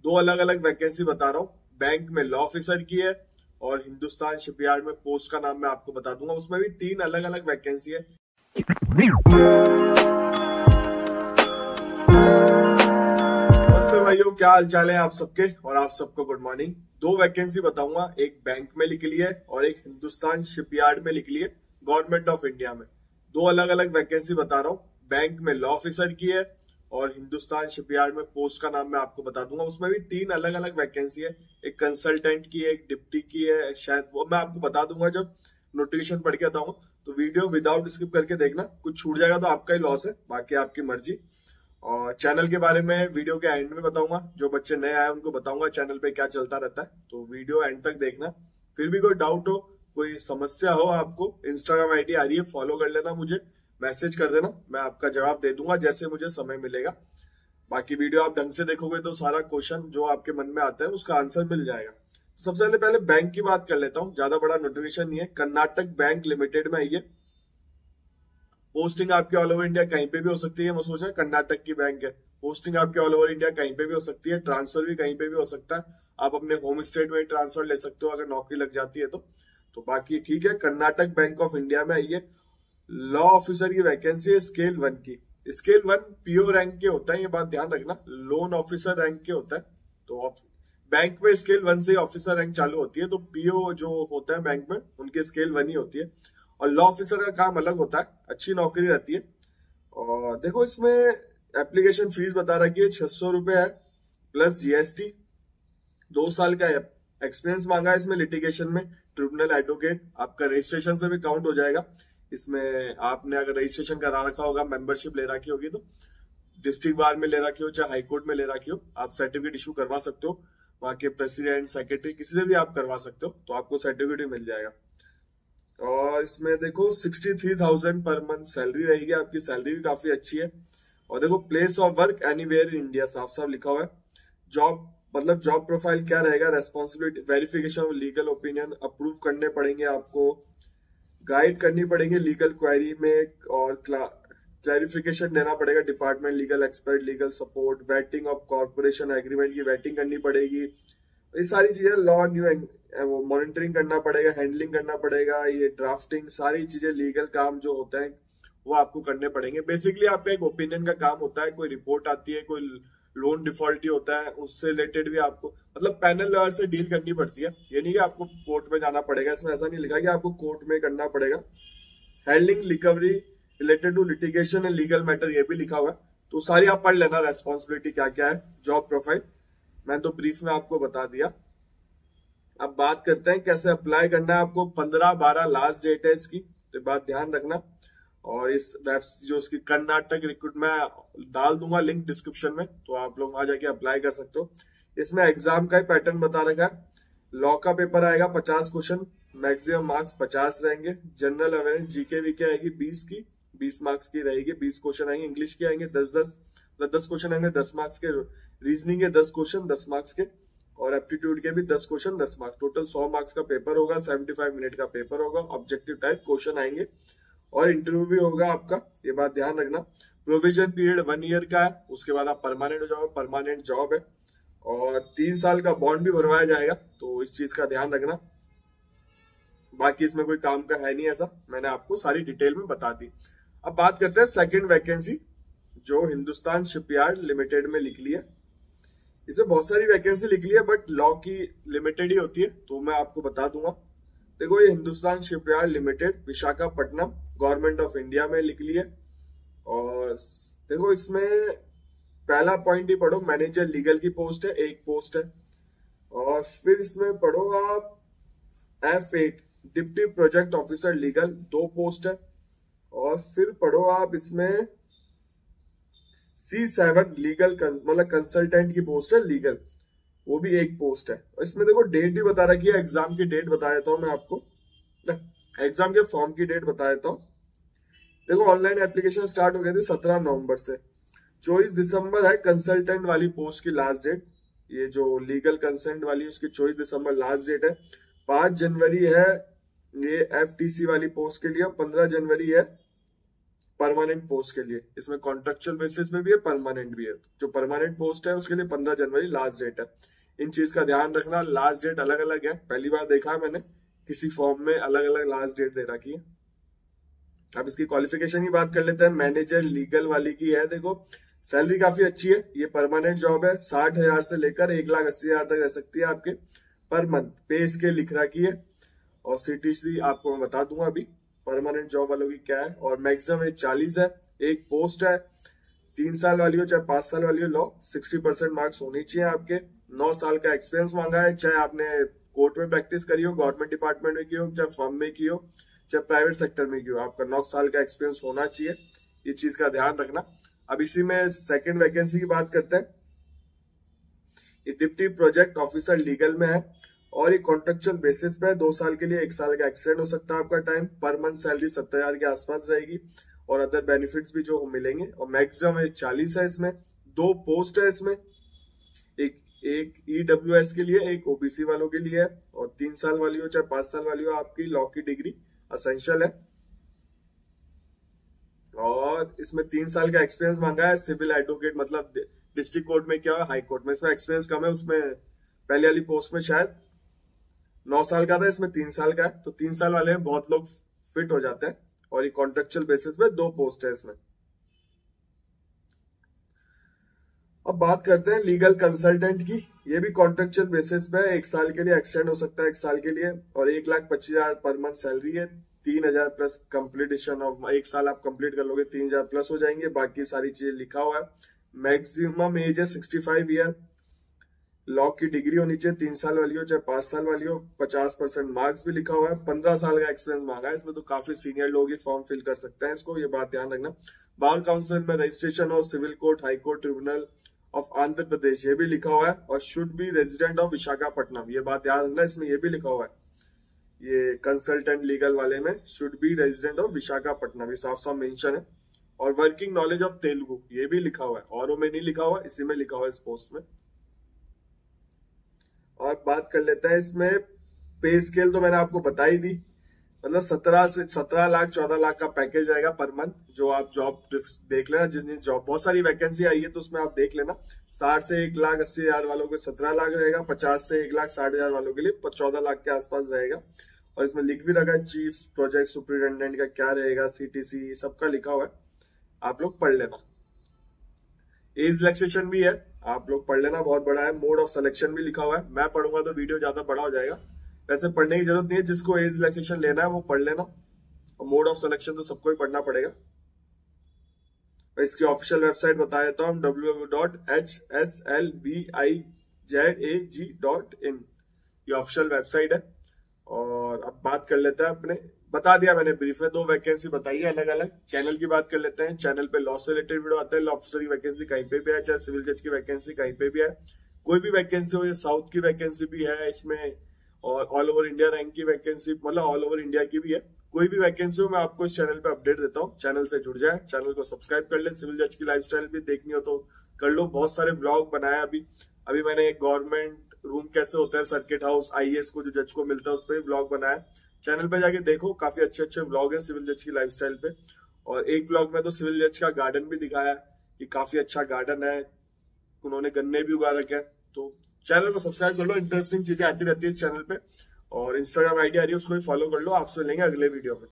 दो अलग अलग वैकेंसी बता रहा हूँ। बैंक में लॉ ऑफिसर की है और हिंदुस्तान शिपयार्ड में पोस्ट का नाम मैं आपको बता दूंगा। उसमें भी तीन अलग अलग वैकेंसी है। नमस्ते भाइयों, क्या हाल चाल है आप सबके, और आप सबको गुड मॉर्निंग। दो वैकेंसी बताऊंगा, एक बैंक में निकली है और एक हिंदुस्तान शिपयार्ड में निकली है गवर्नमेंट ऑफ इंडिया में। दो अलग अलग वैकेंसी बता रहा हूँ। बैंक में लॉ ऑफिसर की है और हिंदुस्तान शिपयार्ड में पोस्ट का नाम मैं आपको बता दूंगा। उसमें भी तीन अलग अलग वैकेंसी है, एक कंसल्टेंट की है, एक डिप्टी की है, शायद वो मैं आपको बता दूंगा जब नोटिफिकेशन पढ़ के बताऊंगा। तो वीडियो विदाउट स्किप करके देखना, कुछ छूट जाएगा तो आपका ही लॉस है, बाकी आपकी मर्जी। और चैनल के बारे में वीडियो के एंड में बताऊंगा, जो बच्चे नए आए उनको बताऊंगा चैनल पे क्या चलता रहता है, तो वीडियो एंड तक देखना। फिर भी कोई डाउट हो, कोई समस्या हो आपको, इंस्टाग्राम आईडी आ रही है, फॉलो कर लेना, मुझे मैसेज कर देना, मैं आपका जवाब दे दूंगा जैसे मुझे समय मिलेगा। बाकी वीडियो आप ढंग से देखोगे तो सारा क्वेश्चन जो आपके मन में आता है उसका आंसर मिल जाएगा। सबसे पहले बैंक की बात कर लेता हूँ, ज्यादा बड़ा नोटिफिकेशन नहीं है। कर्नाटक बैंक लिमिटेड में ये पोस्टिंग आपके ऑल ओवर इंडिया कहीं पे भी हो सकती है। मैं सोचा कर्नाटक की बैंक है, पोस्टिंग आपके ऑल ओवर इंडिया कहीं पे भी हो सकती है, ट्रांसफर भी कहीं पे भी हो सकता है। आप अपने होम स्टेट में ट्रांसफर ले सकते हो अगर नौकरी लग जाती है तो बाकी ठीक है। कर्नाटक बैंक ऑफ इंडिया में ये लॉ ऑफिसर की वैकेंसी है, स्केल 1 की। स्केल 1 पीओ रैंक के होता है, ये बात ध्यान रखना, लोन ऑफिसर रैंक के होता है। तो बैंक में स्केल 1 से ऑफिसर रैंक चालू होती है, तो पीओ जो होता है बैंक में उनके स्केल 1 ही होती है। और लॉ ऑफिसर का काम अलग होता है, अच्छी नौकरी रहती है। और देखो इसमें एप्लीकेशन फीस बता रखी है 600 रुपए है प्लस जीएसटी। 2 साल का एक्सपीरियंस मांगा है इसमें लिटिगेशन में, ट्रिब्यूनल एडवोकेट। आपका रजिस्ट्रेशन से भी काउंट हो जाएगा इसमें। आपने अगर रजिस्ट्रेशन करा रखा होगा, मेंबरशिप ले रखी होगी, तो डिस्ट्रिक्ट बार में ले रखी हो चाहे हाईकोर्ट में ले रखी हो, आप सर्टिफिकेट इशू करवा सकते हो। वहां के प्रेसिडेंट, सेक्रेटरी, किसी से भी आप करवा सकते हो, तो आपको सर्टिफिकेट मिल जाएगा। और इसमें देखो 63,000 पर मंथ सैलरी रहेगी, आपकी सैलरी भी काफी अच्छी है। और देखो place of work anywhere in India साफ साफ लिखा हुआ है। जॉब मतलब जॉब प्रोफाइल क्या रहेगा, responsibility, verification of legal opinion approve करने पड़ेंगे आपको, गाइड करनी पड़ेगी लीगल क्वेरी में, और क्लैरिफिकेशन देना पड़ेगा department, legal expert, legal support, waiting of corporation agreement की वेटिंग करनी पड़ेगी। ये सारी चीजें लॉ न्यू मॉनिटरिंग करना पड़ेगा, हैंडलिंग करना पड़ेगा, ये ड्राफ्टिंग, सारी चीजें लीगल काम जो होते हैं वो आपको करने पड़ेंगे। बेसिकली आपका एक ओपिनियन का काम होता है, कोई रिपोर्ट आती है, कोई लोन डिफॉल्टी होता है, उससे रिलेटेड भी आपको मतलब पैनल लॉयर से डील करनी पड़ती है। ये नहीं कि आपको कोर्ट में जाना पड़ेगा, इसमें ऐसा नहीं लिखा कि आपको कोर्ट में करना पड़ेगा। Handling recovery related to litigation and legal matter, ये भी लिखा हुआ है, तो सारी आप पढ़ लेना रेस्पॉन्सिबिलिटी क्या क्या है। जॉब प्रोफाइल मैं तो ब्रीफ में आपको बता दिया। अब बात करते हैं कैसे अप्लाई करना है आपको। 15/12 लास्ट डेट है इसकी, तो बात ध्यान रखना। और इस वेब जो इसकी कर्नाटक रिक्रूट में डाल दूंगा लिंक डिस्क्रिप्शन में, तो आप लोग वहां जाके अप्लाई कर सकते हो। इसमें एग्जाम का ही पैटर्न बता रखा है। लॉ का पेपर आएगा 50 क्वेश्चन, मैक्सिमम मार्क्स 50 रहेंगे। जनरल अवेयरनेस जीके वीके आएगी 20 की, 20 मार्क्स की रहेगी, 20 क्वेश्चन आएंगे। इंग्लिश के आएंगे 10 क्वेश्चन आएंगे 10 मार्क्स के। रीजनिंग के 10 क्वेश्चन 10 मार्क्स के, और एप्टीट्यूड के भी 10 क्वेश्चन 10 मार्क्स। टोटल 100 मार्क्स का पेपर होगा, 75 मिनट का पेपर होगा। ऑब्जेक्टिव टाइप क्वेश्चन आएंगे और इंटरव्यू भी होगा आपका, ये बात ध्यान रखना। प्रोविजन पीरियड 1 ईयर का है, उसके बाद आप परमानेंट हो जाओगे, परमानेंट जॉब है। और 3 साल का बॉन्ड भी भरवाया जाएगा, तो इस चीज का ध्यान रखना। बाकी इसमें कोई काम का है नहीं ऐसा, मैंने आपको सारी डिटेल में बता दी। अब बात करते हैं सेकंड वैकेंसी जो हिंदुस्तान शिपयार्ड लिमिटेड में निकली है। इसमें बहुत सारी वैकेंसी निकली है, बट लॉ की लिमिटेड ही होती है, तो मैं आपको बता दूंगा। देखो ये Hindustan shipyard limited Visakhapatnam government of India में निकली है। और देखो इसमें पहला पॉइंट ही पढ़ो, मैनेजर लीगल की पोस्ट है, एक पोस्ट है। और फिर इसमें पढ़ो आप F8 deputy project officer legal, 2 post है। और फिर पढ़ो आप इसमें C7 लीगल मतलब कंसल्टेंट की पोस्ट है लीगल, वो भी एक पोस्ट है। और इसमें देखो डेट भी बता रखी है, एग्जाम की डेट बता देता हूं मैं आपको, एग्जाम के फॉर्म की डेट बता देता हूं। देखो ऑनलाइन एप्लीकेशन स्टार्ट हो गई थी 17 नवंबर से, 24 दिसंबर है कंसल्टेंट वाली पोस्ट की लास्ट डेट। ये जो लीगल कंसल्टेंट वाली उसकी 24 दिसंबर लास्ट डेट है। 5 जनवरी है ये FTC वाली पोस्ट के लिए, 15 जनवरी है परमानेंट पोस्ट के लिए। इसमें कॉन्ट्रेक्चुअल बेसिस में भी है, परमानेंट भी है। जो परमानेंट पोस्ट है उसके लिए 15 जनवरी लास्ट डेट है। इन चीज का ध्यान रखना, लास्ट डेट अलग अलग है। पहली बार देखा है मैंने किसी फॉर्म में अलग अलग लास्ट डेट दे रखी है। अब इसकी क्वालिफिकेशन की बात कर लेते हैं। मैनेजर लीगल वाली की है, देखो सैलरी काफी अच्छी है। ये परमानेंट जॉब है, 60,000 से लेकर 1,80,000 तक रह सकती है आपके पर मंथ। पे स्केल लिख रखी है और CTC आपको मैं बता दूंगा अभी परमानेंट जॉब वालों की क्या है। और मैक्सिमम एज 40 है। एक पोस्ट है, 3 साल वाली हो चाहे 5 साल वाली हो, लॉ 60% मार्क्स होनी चाहिए आपके। 9 साल का एक्सपीरियंस मांगा है, चाहे आपने कोर्ट में प्रैक्टिस करी हो, गवर्नमेंट डिपार्टमेंट में की हो, चाहे फर्म में की हो, चाहे प्राइवेट सेक्टर में की हो, आपका 9 साल का एक्सपीरियंस होना चाहिए। ये चीज का ध्यान रखना। अब इसी में सेकंड वैकेंसी की बात करते हैं। ये डिप्टी प्रोजेक्ट ऑफिसर लीगल में है और ये कॉन्ट्रेक्चुअल बेसिस पे 2 साल के लिए, 1 साल का एक्सटेंड हो सकता है आपका टाइम। पर मंथ सैलरी 70,000 के आसपास रहेगी और अदर बेनिफिट्स भी जो मिलेंगे। और मैक्सिमम एज 40 है इसमें। 2 पोस्ट है इसमें, एक EWS के लिए, एक OBC वालों के लिए है। और 3 साल वाली हो चाहे 5 साल वाली हो, आपकी लॉ की डिग्री असेंशियल है। और इसमें 3 साल का एक्सपीरियंस मांगा है। सिविल एडवोकेट मतलब डिस्ट्रिक्ट कोर्ट में क्या है, हाई कोर्ट में। इसमें एक्सपीरियंस कम है, उसमें पहले वाली पोस्ट में शायद 9 साल का था, इसमें 3 साल का है। तो 3 साल वाले में बहुत लोग फिट हो जाते हैं। और ये कॉन्ट्रेक्चुअल बेसिस पे 2 पोस्ट है इसमें। अब बात करते हैं लीगल कंसल्टेंट की। ये भी कॉन्ट्रेक्चुअल बेसिस पे 1 साल के लिए एक्सटेंड हो सकता है, 1 साल के लिए। और 1,25,000 पर मंथ सैलरी है। 3,000 प्लस कंप्लीटेशन ऑफ 1 साल आप कंप्लीट कर लोगे, 3,000 प्लस हो जाएंगे। बाकी सारी चीजें लिखा हुआ है। मैक्सिमम एज है 65 ईयर। लॉ की डिग्री होनी चाहिए, 3 साल वाली हो चाहे 5 साल वाली हो। 50% मार्क्स भी लिखा हुआ है। 15 साल का एक्सपीरियंस मांगा है इसमें, तो काफी सीनियर लोग ही फॉर्म फिल कर सकते हैं इसको, ये बात ध्यान रखना। बार काउंसिल में रजिस्ट्रेशन और civil court, high court, tribunal of Andhra Pradesh, ये भी लिखा हुआ है। और should be resident of Visakhapatnam, ये बात ध्यान रखना, इसमें ये भी लिखा हुआ है। ये कंसल्टेंट लीगल वाले में should be resident of Visakhapatnam, ये साफ साफ मेंशन है। और वर्किंग नॉलेज ऑफ तेलुगु, ये भी लिखा हुआ है। औरों में नहीं लिखा हुआ, इसी में लिखा हुआ है इस पोस्ट में। और बात कर लेते हैं इसमें पे स्केल, तो मैंने आपको बता ही दी। मतलब 17 लाख 14 लाख का पैकेज रहेगा पर मंथ। जो आप जॉब देख लेना, जिस जॉब बहुत सारी वैकेंसी आई है तो उसमें आप देख लेना। 60 से 1,80,000 वालों को 17 लाख रहेगा। 50 से 1,60,000 वालों के लिए 14 लाख के आसपास रहेगा। और इसमें लिख भी रखा है चीफ प्रोजेक्ट सुपरिटेंडेंट का क्या रहेगा, CTC सबका लिखा हुआ है, आप लोग पढ़ लेना। एज रिलैक्सेशन भी है, आप लोग पढ़ लेना, बहुत बड़ा है। मोड ऑफ सिलेक्शन भी लिखा हुआ है। मैं पढ़ूंगा तो वीडियो ज्यादा बड़ा हो जाएगा, वैसे पढ़ने की जरूरत नहीं है। जिसको एज रिलैक्सेशन लेना है वो पढ़ लेना। और मोड ऑफ सिलेक्शन तो सबको ही पढ़ना पड़ेगा। इसकी ऑफिशियल वेबसाइट बता देता हूँ, www.hslvizag.in, ये ऑफिशियल वेबसाइट है। और अब बात कर लेते हैं अपने, बता दिया मैंने ब्रीफ में, 2 वैकेंसी बताई है अलग अलग। चैनल की बात कर लेते हैं। चैनल पे लॉ से रिलेटेड वीडियो आता है। लॉ ऑफिसर की वैकेंसी कहीं पे भी है, चाहे सिविल जज की वैकेंसी कहीं पे भी है। कोई भी वैकेंसी हो, ये साउथ की वैकेंसी भी है इसमें, और ऑल ओवर इंडिया रैंक की वैकेंसी, मतलब ऑल ओवर इंडिया की भी है। कोई भी वैकेंसी हो मैं आपको इस चैनल पे अपडेट देता हूँ। चैनल से जुड़ जाए, चैनल को सब्सक्राइब कर ले। सिविल जज की लाइफस्टाइल भी देखनी हो तो कर लो, बहुत सारे व्लॉग बनाया अभी मैंने एक गवर्नमेंट रूम कैसे होता है, सर्किट हाउस, IAS को जो जज को मिलता है उस पर व्लॉग बनाया। चैनल पे जाके देखो, काफी अच्छे अच्छे व्लॉग है सिविल जज की लाइफस्टाइल पे। और एक व्लॉग में तो सिविल जज का गार्डन भी दिखाया, कि काफी अच्छा गार्डन है, उन्होंने गन्ने भी उगा रखे हैं। तो चैनल को सब्सक्राइब कर लो, इंटरेस्टिंग चीजें आती रहती है इस चैनल पे। और इंस्टाग्राम ID आ रही है, उसको भी फॉलो कर लो। आपसे मिलेंगे अगले वीडियो में।